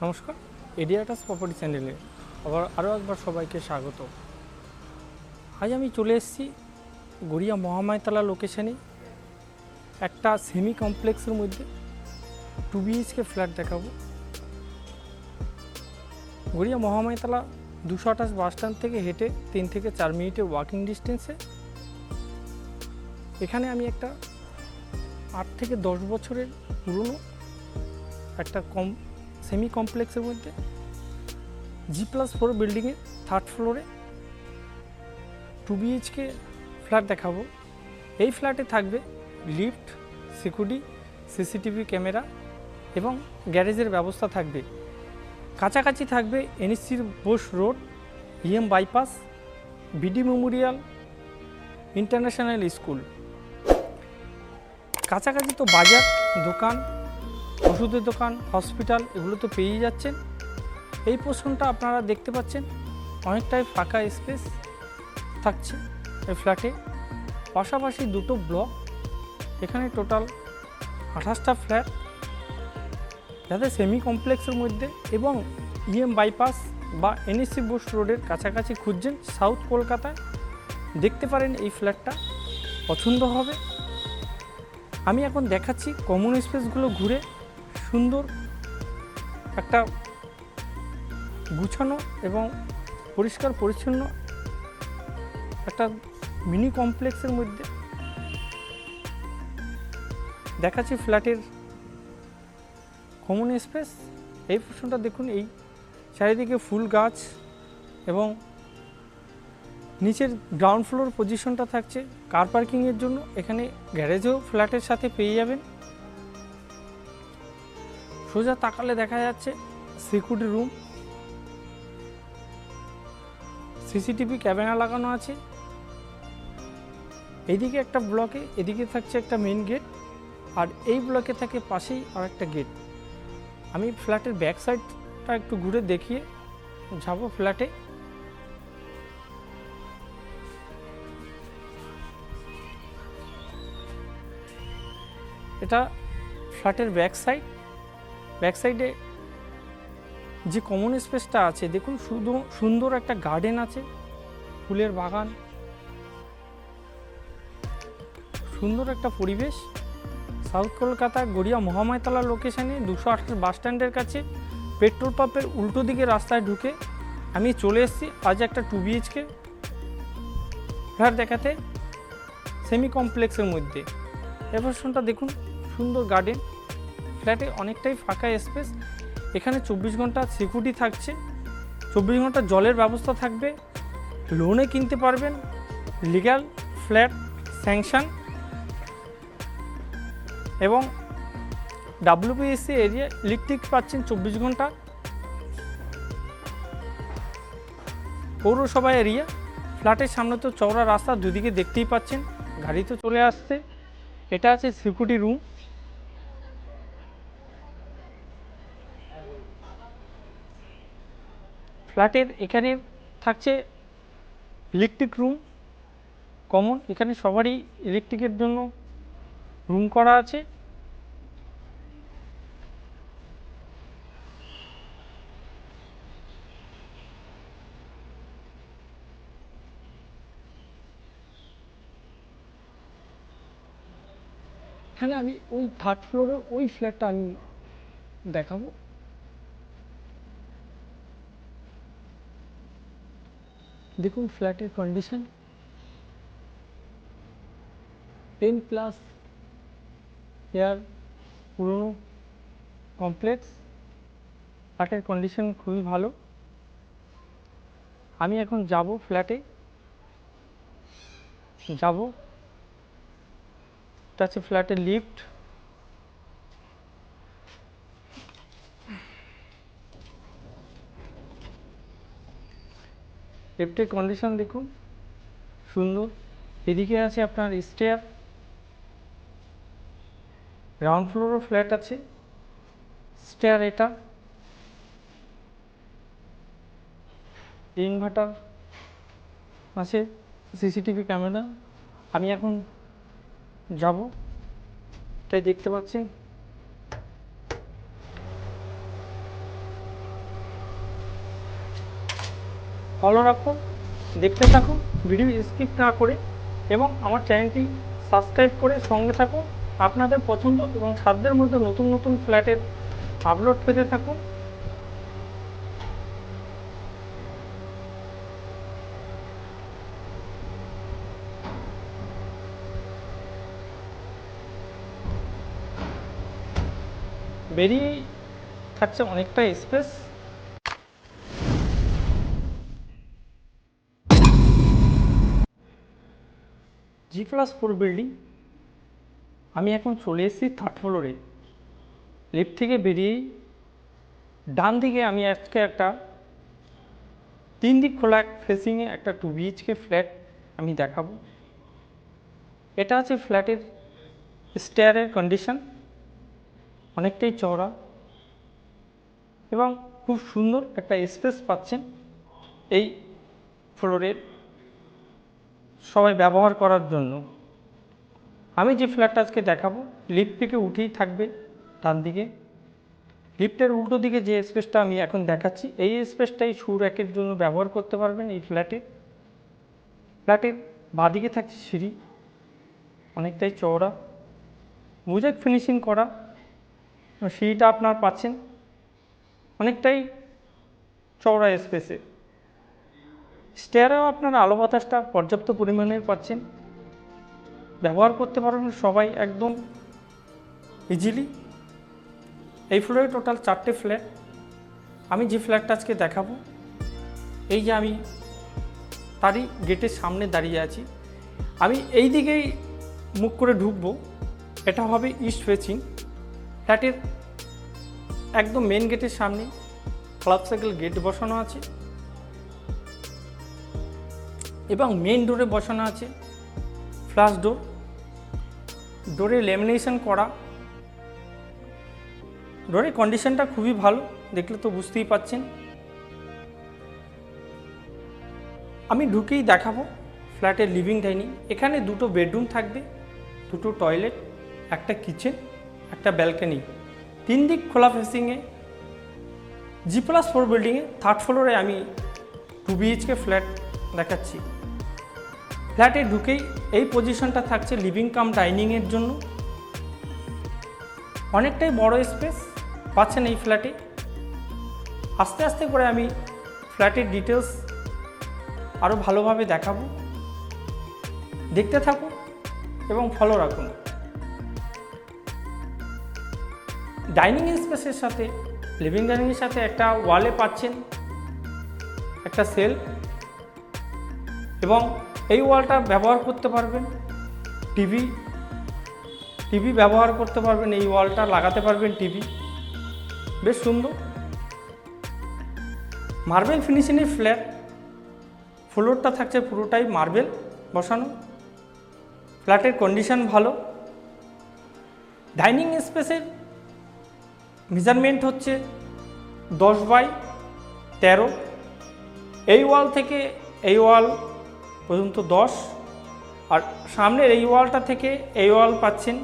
নমস্কার, এডিয়াটাস প্রপার্টি চ্যানেলে আরও একবার সবাইকে স্বাগত। আজ আমি চলে এসেছি গড়িয়া মহামায়াতলা লোকেশানে একটা সেমি কমপ্লেক্সের মধ্যে 2 BHK ফ্ল্যাট দেখাবো। গড়িয়া মহামায়াতলা 228 বাস স্ট্যান্ড থেকে হেঁটে 3 থেকে 4 মিনিটের ওয়াকিং ডিস্টেন্সে। এখানে আমি একটা 8 থেকে 10 বছরের পুরনো একটা সেমি কমপ্লেক্সের মধ্যে G+4 বিল্ডিংয়ের 3rd ফ্লোরে 2 BHK ফ্ল্যাট দেখাবো। এই ফ্ল্যাটে থাকবে লিফট, সিকিউরিটি, সিসিটিভি ক্যামেরা এবং গ্যারেজের ব্যবস্থা থাকবে। কাছাকাছি থাকবে NSC Bose road, EM bypass, BD Memorial international school. কাছাকাছি তো বাজার, দোকান, ওষুধের দোকান, হসপিটাল এগুলো তো পেয়েই যাচ্ছেন। এই পোর্শনটা আপনারা দেখতে পাচ্ছেন অনেকটাই ফাঁকা স্পেস থাকছে এই ফ্ল্যাটে। পাশাপাশি দুটো ব্লক, এখানে টোটাল 28টা ফ্ল্যাট, যাতে সেমি কমপ্লেক্সের মধ্যে এবং EM বাইপাস বা NSC বোস রোডের কাছাকাছি খুঁজছেন সাউথ কলকাতায়, দেখতে পারেন এই ফ্ল্যাটটা পছন্দ হবে। আমি এখন দেখাচ্ছি কমন স্পেসগুলো ঘুরে। সুন্দর একটা গুছানো এবং পরিষ্কার পরিচ্ছন্ন একটা মিনি কমপ্লেক্সের মধ্যে দেখাচ্ছি ফ্ল্যাটের কমন স্পেস। এই পোর্শনটা দেখুন, এই চারিদিকে ফুল গাছ এবং নিচের গ্রাউন্ড ফ্লোর পজিশনটা থাকছে কার পার্কিংয়ের জন্য। এখানে গ্যারেজও ফ্ল্যাটের সাথে পেয়ে যাবেন। সোজা তাকালে দেখা যাচ্ছে সিকিউরিটি রুম, সিসিটিভি ক্যামেরা লাগানো আছে। এইদিকে একটা ব্লকে, এদিকে থাকছে একটা মেন গেট, আর এই ব্লকে থাকে পাশেই আর একটা গেট। আমি ফ্ল্যাটের ব্যাক সাইডটা একটু ঘুরে দেখিয়ে যাব ফ্ল্যাটে। এটা ফ্ল্যাটের ব্যাক সাইডে যে কমন স্পেসটা আছে দেখুন, শুধু সুন্দর একটা গার্ডেন আছে, ফুলের বাগান, সুন্দর একটা পরিবেশ। সাউথ কলকাতা গড়িয়া মহামায়াতলা লোকেশানে 228 বাস স্ট্যান্ডের কাছে পেট্রোল পাম্পের উল্টো দিকে রাস্তায় ঢুকে আমি চলে এসেছি আজ একটা 2 BHK ফ্ল্যাট দেখাতে সেমি কমপ্লেক্সের মধ্যে। এই পোর্শনটা দেখুন, সুন্দর গার্ডেন, ফ্ল্যাটে অনেকটাই ফাঁকা স্পেস। এখানে 24 ঘন্টা সিকিউরিটি থাকছে, 24 ঘন্টা জলের ব্যবস্থা থাকবে, লোনে কিনতে পারবেন, লিগ্যাল ফ্ল্যাট স্যাংশন এবং WPSC এরিয়া ইলেকট্রিক পাচ্ছেন 24 ঘন্টা। পৌরসভা এরিয়া, ফ্ল্যাটের সামনে তো চওড়া রাস্তা, দুদিকে দেখতেই পাচ্ছেন, গাড়ি তো চলে আসছে। এটা আছে সিকিউরিটি রুম। ফ্ল্যাটের এখানে থাকছে ইলেকট্রিক রুম কমন, এখানে সবারই ইলেকট্রিকের জন্য রুম করা আছে। এখানে আমি ওই 3rd ফ্লোরে ওই ফ্ল্যাটটা আমি দেখাবো। দেখুন ফ্ল্যাটের কন্ডিশন, 10+ ইয়ার পুরনো কমপ্লেক্স। ফ্ল্যাটের কন্ডিশন খুবই ভালো। আমি এখন যাব ফ্ল্যাটে, এটা হচ্ছে ফ্ল্যাটের লিফট। লিফটের কন্ডিশন দেখুন, সুন্দর। এদিকে আছে আপনার স্টেয়ার, গ্রাউন্ড ফ্লোরও ফ্ল্যাট আছে, স্টেয়ার এটা, ইনভার্টার আছে, সিসিটিভি ক্যামেরা। আমি এখন যাব, তাই দেখতে পাচ্ছেন ফলো রাখুন, দেখতে থাকুন ভিডিও স্কিপ না করে, এবং আমার চ্যানেলটি সাবস্ক্রাইব করে সঙ্গে থাকুন। আপনাদের পছন্দ এবং সাধ্যের মধ্যে নতুন নতুন ফ্ল্যাটের আপলোড পেতে থাকুন। বেরিয়ে থাকছে অনেকটা স্পেস। G+4 building. আমি এখন চলে এসেছি 3rd ফ্লোরে। লিফট থেকে বেরিয়েই ডান দিকে আমি আজকে একটা 3 দিক খোলা ফেসিংয়ে একটা 2 BHK ফ্ল্যাট আমি দেখাবো। এটা আছে ফ্ল্যাটের স্টেয়ারের কন্ডিশন, অনেকটাই চওড়া এবং খুব সুন্দর একটা স্পেস পাচ্ছেন এই ফ্লোরের সবাই ব্যবহার করার জন্য। আমি যে ফ্ল্যাটটা আজকে দেখাবো লিফট থেকে উঠেই থাকবে ডান দিকে। লিফটের উল্টো দিকে যে স্পেসটা আমি এখন দেখাচ্ছি এই স্পেসটাই শু র্যাকের জন্য ব্যবহার করতে পারবেন এই ফ্ল্যাটের বাঁদিকে থাকছে সিঁড়ি, অনেকটাই চওড়া, মোজাইক ফিনিশিং করা। সিঁড়িটা আপনার পাচ্ছেন অনেকটাই চওড়া স্পেসে। স্টেয়ারেও আপনার আলো বাতাসটা পর্যাপ্ত পরিমাণে পাচ্ছেন, ব্যবহার করতে পারবেন সবাই একদম ইজিলি। এই ফ্লোরে টোটাল 4টে ফ্ল্যাট। আমি যে ফ্ল্যাটটা আজকে দেখাবো, এই যে আমি তারই গেটের সামনে দাঁড়িয়ে আছি। আমি এই দিকেই মুখ করে ঢুকবো, এটা হবে ইস্ট ফেসিং। ফ্ল্যাটের একদম মেন গেটের সামনে ক্লাব সাইকেল গেট বসানো আছে এবং মেন ডোরে বসানো আছে ফ্লাশ ডোর। ডোরে ল্যামিনেশন করা। ডোরের কন্ডিশনটা খুবই ভালো, দেখলে তো বুঝতেই পাচ্ছেন। আমি ঢুকেই দেখাবো ফ্ল্যাটের লিভিং ডাইনিং। এখানে 2টো বেডরুম থাকবে, 2টো টয়লেট, একটা কিচেন, একটা ব্যালকনি, 3 দিক খোলা ফেসিংয়ে G+4 বিল্ডিংয়ে 3rd ফ্লোরে আমি 2 BHK ফ্ল্যাট দেখাচ্ছি। ফ্ল্যাটে ঢুকেই এই পজিশনটা থাকছে লিভিং কাম ডাইনিংয়ের জন্য। অনেকটাই বড় স্পেস পাচ্ছেন এই ফ্ল্যাটে। আস্তে আস্তে করে আমি ফ্ল্যাটের ডিটেলস আরও ভালোভাবে দেখাবো, দেখতে থাকুন এবং ফলো রাখুন। ডাইনিং স্পেসের সাথে লিভিং ডাইনিংয়ের সাথে একটা ওয়ালে পাচ্ছেন একটা সেল, এবং এই ওয়ালটা ব্যবহার করতে পারবেন টিভি ব্যবহার করতে পারবেন। এই ওয়ালটা লাগাতে পারবেন টিভি, বেশ সুন্দর। মার্বেল ফিনিশিংয়ের ফ্ল্যাট, ফ্লোরটা থাকছে পুরোটাই মার্বেল বসানো। ফ্ল্যাটের কন্ডিশন ভালো। ডাইনিং স্পেসের মেজারমেন্ট হচ্ছে 10x13। এই ওয়াল থেকে এই ওয়াল পর্যন্ত 10, আর সামনের এই ওয়ালটা থেকে এই ওয়াল পাচ্ছেন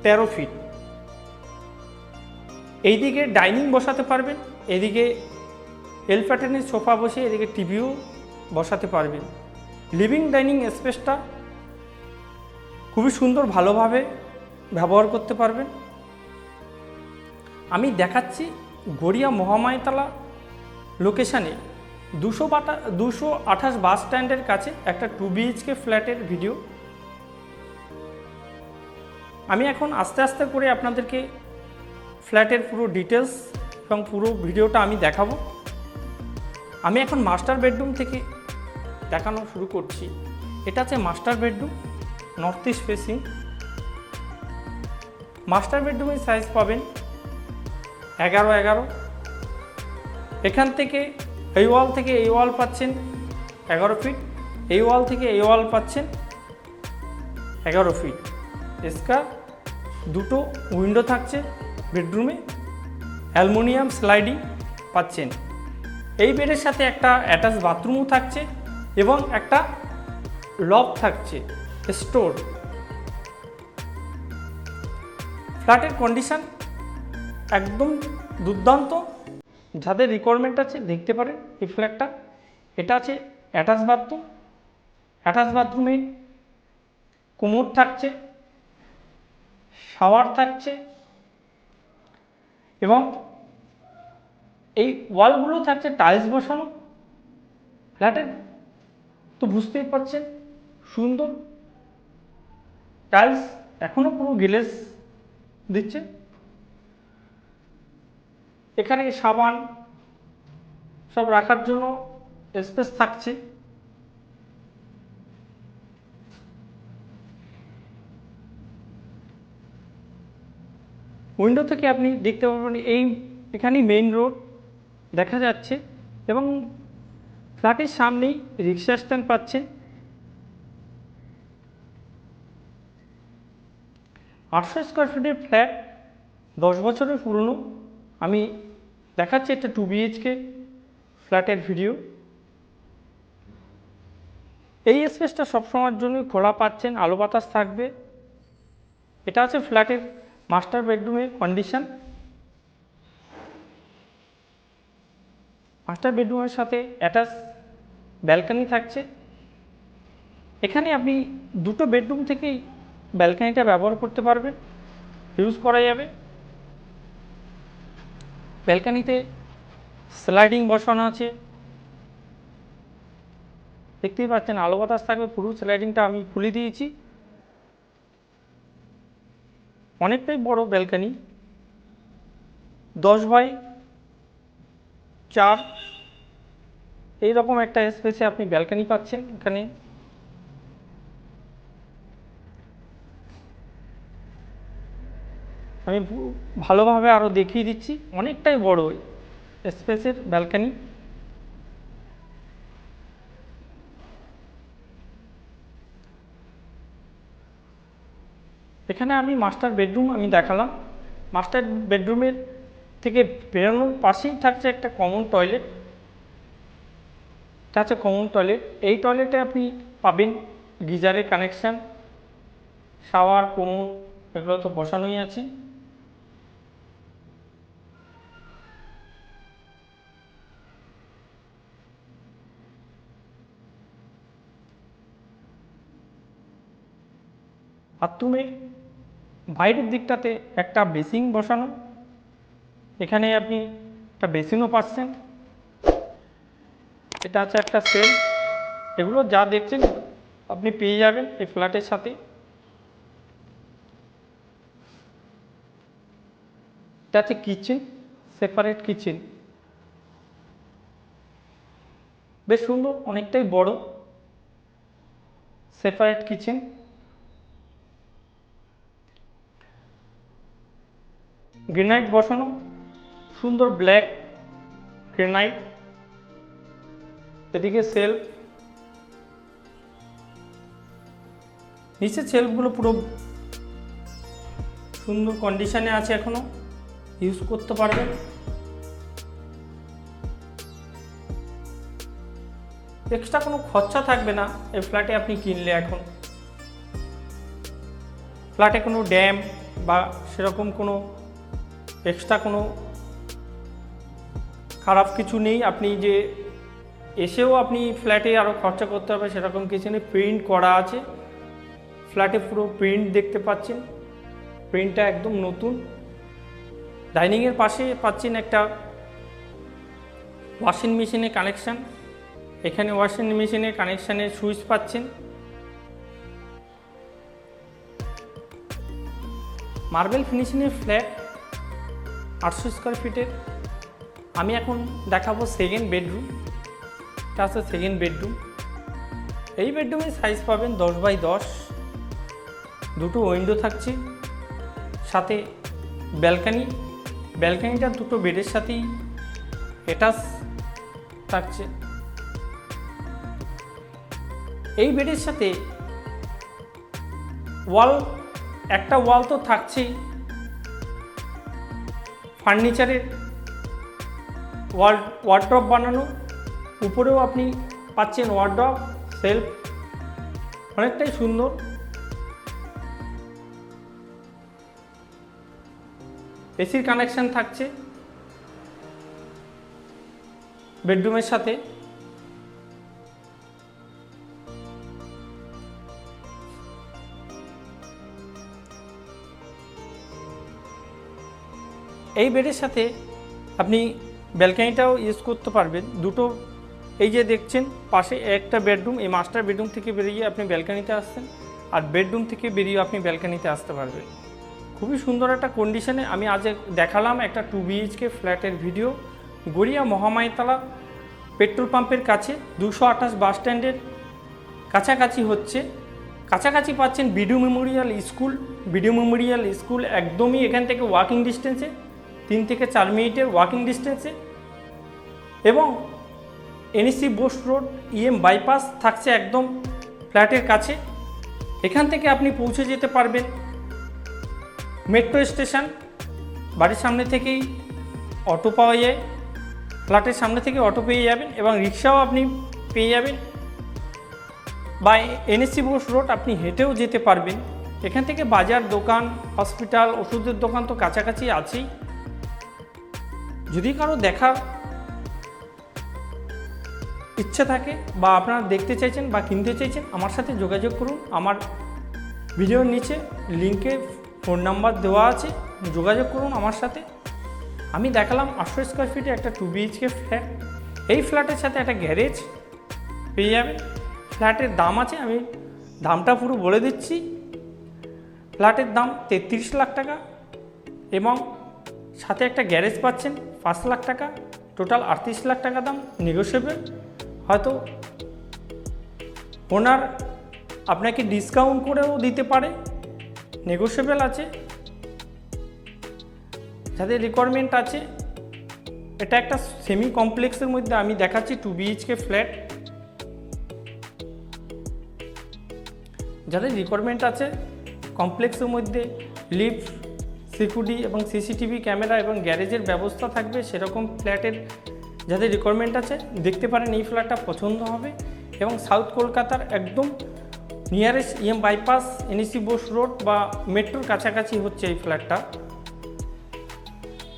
13 ফিট। এইদিকে ডাইনিং বসাতে পারবেন, এদিকে এল প্যাটার্নের সোফা বসে এদিকে টিভিও বসাতে পারবেন। লিভিং ডাইনিং স্পেসটা খুবই সুন্দর, ভালোভাবে ব্যবহার করতে পারবেন। আমি দেখাচ্ছি গড়িয়া মহামায়াতলা লোকেশানে 228 বাস স্ট্যান্ডের কাছে একটা 2 BHK ফ্ল্যাটের ভিডিও। আমি এখন আস্তে আস্তে করে আপনাদেরকে ফ্ল্যাটের পুরো ডিটেলস এবং পুরো ভিডিওটা আমি দেখাবো। আমি এখন মাস্টার বেডরুম থেকে দেখানো শুরু করছি। এটা আছে master bedroom, north east facing. Master বেডরুমের সাইজ পাবেন 11x11। এখান থেকে এই ওয়াল থেকে এই ওয়াল পাচ্ছেন 11 ফিট, এই ওয়াল থেকে এই ওয়াল পাচ্ছেন 11 ফিট। স্কার 2টো উইন্ডো থাকছে বেডরুমে, অ্যালুমিনিয়াম স্লাইডিং পাচ্ছেন। এই বেডের সাথে একটা অ্যাটাচ বাথরুমও থাকছে এবং একটা লব থাকছে, স্টোর। ফ্ল্যাটের কন্ডিশন একদম দুর্দান্ত। যাদের রিকোয়ারমেন্ট আছে দেখতে পারেন এই ফ্ল্যাটটা। এটা আছে অ্যাটাচ বাথরুম। অ্যাটাচ বাথরুমে কোমোড থাকছে, শাওয়ার থাকছে এবং এই ওয়ালগুলো থাকছে টাইলস বসানো। ফ্ল্যাটের তো বুঝতেই পারছেন সুন্দর টাইলস, এখনো পুরো গ্লেজ দিচ্ছে। এখানে সাবান সব রাখার জন্য স্পেস থাকছে। উইন্ডো থেকে আপনি দেখতে পাবেন এখানে মেইন রোড দেখা যাচ্ছে এবং ফ্ল্যাটের সামনেই রিক্সা স্ট্যান্ড পাচ্ছেন। 800 স্কোয়ার ফিটের ফ্ল্যাট, 10 বছরের পুরনো। আমি দেখাচ্ছি একটা 2 BHK ফ্ল্যাটের ভিডিও। এই স্পেসটা সবসময়ের জন্য খোলা পাচ্ছেন, আলো বাতাস থাকবে। এটা আছে ফ্ল্যাটের মাস্টার বেডরুমের কন্ডিশন। মাস্টার বেডরুমের সাথে অ্যাটাচ ব্যালকনি থাকছে। এখানে আপনি দুটো বেডরুম থেকেই ব্যালকনিটা ব্যবহার করতে পারবেন, ইউজ করা যাবে। ব্যালকনিতে স্লাইডিং বসানো আছে, দেখতেই পাচ্ছেন আলো বাতাস থাকবে। পুরো স্লাইডিংটা আমি খুলে দিয়েছি। অনেকটাই বড় ব্যালকনি, 10x4 এইরকম একটা স্পেসে আপনি ব্যালকনি পাচ্ছেন। এখানে আমি ভালোভাবে আরও দেখিয়ে দিচ্ছি, অনেকটাই বড় স্পেসের ব্যালকনি। এখানে আমি মাস্টার বেডরুম দেখালাম। মাস্টার বেডরুমের থেকে বেরোনোর পাশেই থাকছে একটা কমন টয়লেট। এটা হচ্ছে কমন টয়লেট। এই টয়লেটে আপনি পাবেন গিজারের কানেকশান, শাওয়ার, কোমোড এগুলো তো বসানোই আছে। বাথরুমে বাইরের দিকটাতে একটা বেসিন বসানো, এখানে আপনি একটা বেসিনও পাচ্ছেন। এটা আছে একটা সেল। এগুলো যা দেখছেন আপনি পেয়ে যাবেন এই ফ্ল্যাটের সাথে। এটা আছে কিচেন, সেপারেট কিচেন, বেশ সুন্দর, অনেকটাই বড় সেপারেট কিচেন। গ্রেনাইট বসানো, সুন্দর ব্ল্যাক গ্রেনাইট। এদিকে সেলফ, নিচের সেলফগুলো পুরো সুন্দর কন্ডিশনে আছে, এখনো ইউজ করতে পারবেন। এক্সট্রা কোনো খরচা থাকবে না এই ফ্ল্যাটে আপনি কিনলে। এখন ফ্ল্যাটে কোনো ড্যাম বা সেরকম কোনো এক্সট্রা কোনো খারাপ কিছু নেই। আপনি যে এসেও আপনি ফ্ল্যাটে আরও খরচা করতে হবে সেরকম কিছু নেই। প্রিন্ট করা আছে ফ্ল্যাটে, পুরো প্রিন্ট দেখতে পাচ্ছেন, প্রিন্টটা একদম নতুন। ডাইনিংয়ের পাশে পাচ্ছেন একটা ওয়াশিং মেশিনের কানেকশান। এখানে ওয়াশিং মেশিনের কানেকশানের সুইচ পাচ্ছেন। মার্বেল ফিনিশিংয়ের ফ্ল্যাট, 800 স্কোয়ার ফিটের। আমি এখন দেখাবো সেকেন্ড বেডরুম। এটা আছে সেকেন্ড বেডরুম। এই বেডরুমের সাইজ পাবেন 10x10, দুটো উইন্ডো থাকছে, সাথে ব্যালকনি। ব্যালকনিটা দুটো বেডের সাথেই অ্যাটাচ থাকছে। এই বেডের সাথে একটা ওয়াল তো থাকছেই, ফার্নিচারের ওয়ার্ড্রপ বানানো, উপরেও আপনি পাচ্ছেন ওয়ার্ড্রপ, সেলফ, অনেকটাই সুন্দর। এসির কানেকশান থাকছে বেডরুমের সাথে। এই বেডের সাথে আপনি ব্যালকনিটাও ইউজ করতে পারবেন। দুটো এই যে দেখছেন পাশে একটা বেডরুম, এই মাস্টার বেডরুম থেকে বেরিয়ে আপনি ব্যালকনিতে আসছেন, আর বেডরুম থেকে বেরিয়ে আপনি ব্যালকনিতে আসতে পারবেন। খুবই সুন্দর একটা কন্ডিশনে আমি আজ দেখালাম একটা 2 BHK ফ্ল্যাটের ভিডিও। গড়িয়া মহামায়াতলা পেট্রোল পাম্পের কাছে 228 বাস স্ট্যান্ডের কাছাকাছি হচ্ছে। কাছাকাছি পাচ্ছেন বিডু মেমোরিয়াল স্কুল। বিডু মেমোরিয়াল স্কুল একদমই এখান থেকে ওয়াকিং ডিস্টেন্সে, 3 থেকে 4 মিনিটের ওয়াকিং ডিস্টেন্সে, এবং NEC Bose road EM bypass থাকছে একদম ফ্ল্যাটের কাছে। এখান থেকে আপনি পৌঁছে যেতে পারবেন মেট্রো স্টেশন। বাড়ির সামনে থেকেই অটো পাওয়া যায়, ফ্ল্যাটের সামনে থেকে অটো পেয়ে যাবেন, এবং রিক্সাও আপনি পেয়ে যাবেন, বা NEC বোস রোড আপনি হেঁটেও যেতে পারবেন। এখান থেকে বাজার, দোকান, হসপিটাল, ওষুধের দোকান তো কাছাকাছি আছেই। যদি কারো দেখার ইচ্ছা থাকে বা আপনারা দেখতে চাইছেন বা কিনতে চাইছেন, আমার সাথে যোগাযোগ করুন। আমার ভিডিওর নিচে লিঙ্কে ফোন নাম্বার দেওয়া আছে, যোগাযোগ করুন আমার সাথে। আমি দেখালাম 800 স্কোয়ার ফিটে একটা 2 BHK ফ্ল্যাট। এই ফ্ল্যাটের সাথে একটা গ্যারেজ পেয়ে যাবেন। ফ্ল্যাটের দাম আছে, আমি দামটা পুরো বলে দিচ্ছি। ফ্ল্যাটের দাম 33 লাখ টাকা, এবং সাথে একটা গ্যারেজ পাচ্ছেন 5 লাখ টাকা, টোটাল 38 লাখ টাকা দাম। নেগোশিয়েবল, হয়তো ওনার আপনাকে ডিসকাউন্ট করেও দিতে পারে, নেগোশিয়েবল আছে। যাদের রিকোয়ারমেন্ট আছে, এটা একটা সেমি কমপ্লেক্সের মধ্যে আমি দেখাচ্ছি 2 BHK ফ্ল্যাট। যাদের রিকোয়ারমেন্ট আছে কমপ্লেক্সের মধ্যে লিফট, সিকিউরিটি এবং CCTV ক্যামেরা এবং গ্যারেজের ব্যবস্থা থাকবে, সেরকম ফ্ল্যাটের যাদের রিকোয়ারমেন্ট আছে দেখতে পারেন। এই ফ্ল্যাটটা পছন্দ হবে, এবং সাউথ কলকাতার একদম nearest EM bypass, NEC Bose road বা মেট্রোর কাছাকাছি হচ্ছে এই ফ্ল্যাটটা।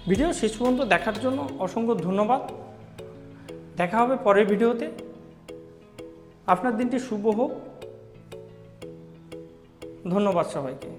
ভিডিও শেষ পর্যন্ত দেখার জন্য অসংখ্য ধন্যবাদ। দেখা হবে পরের ভিডিওতে। আপনার দিনটি শুভ হোক। ধন্যবাদ সবাইকে।